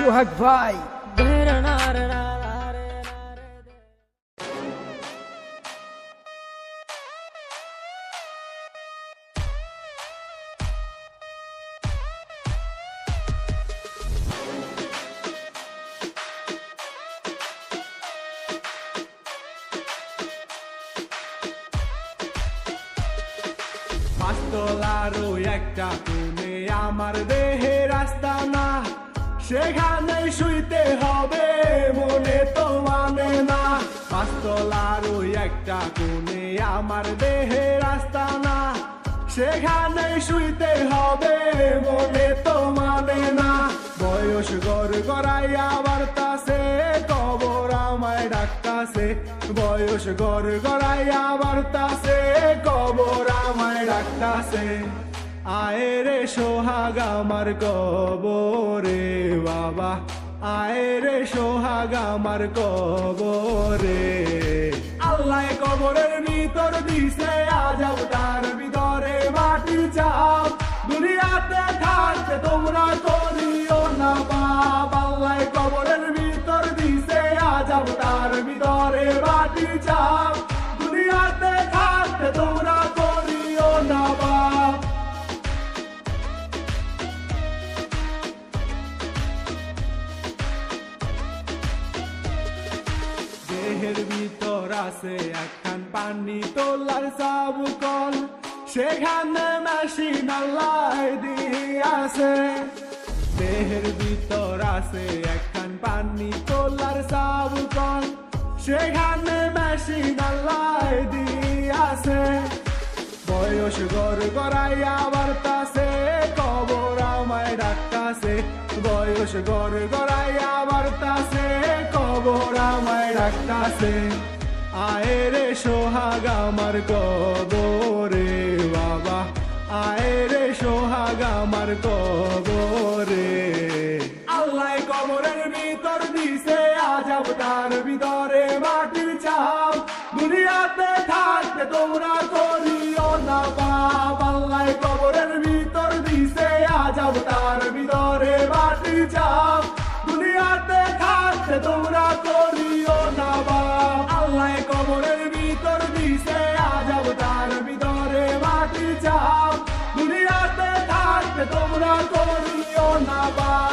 সোহাগ ভাই। পাঁচতলারও একটা কোণে আমার দেহের আস্তানা, সেখানে শুইতে হবে মনে তো মানে না। পাঁচতলারও একটা কোণে আমার দেহের আস্তানা, সেখানে শুইতে হবে মনে তো মানে না। বয়স গড় গড়াইয়া বার্তাছে, কবর আমায় ডাকতাছে। বয়স গড় গড়াইয়া বার্তাছে, কবর আমায় ডাকতাছে। আয় রে সোহাগ আমার কবরে বাবা, আয় রে সোহাগ আমার কবরে। আল্লাহ কবরের ভিতর দিছে আজাব, তার ভিতরে মাটির চাপ। দুনিয়াতে থাকতে তোমরা করিও না পাপ। আল্লাহ কবরের ভিতর দিছে আজাব, তার ভিতরে মাটির চাপ। দুনিয়াতে থাকতে তোমরা করিও না পাপ। দেহের ভিতর আছে একখান পানি তোলার সাবকল, সেখানে মেশিন আল্লাহ দিয়াছে। দেহের ভিতর আছে একখান পানি তোলার সাবকল, সেখানে মেশিন আল্লাহ দিয়াছে। বয়স গড় গড়াইয়া বার্তাছে, কবর আমায় ডাকতাছে। বয়স গড় গড়াইয়া বার্তাছে, কবর আমায় ডাকতাছে। আয় রে সোহাগ আমার কবরে বাবা, আয় রে সোহাগ আমার কবরে। আল্লাহ কবরের ভিতর দিছে আজাব, তার ভিতরে মাটির চাপ। দুনিয়াতে থাকতে তোমরা করিও না পাপ। আল্লাহ কবরের ভিতর দিছে আজাব, তার ভিতরে মাটির চাপ। দুনিয়াতে থাকতে তোমরা করিও না পাপ। আল্লাহ কবরের ভিতর দিছে আজাব, তার ভিতরে মাটির চাপ। দুনিয়াতে থাকতে তোমরা করিও না পাপ।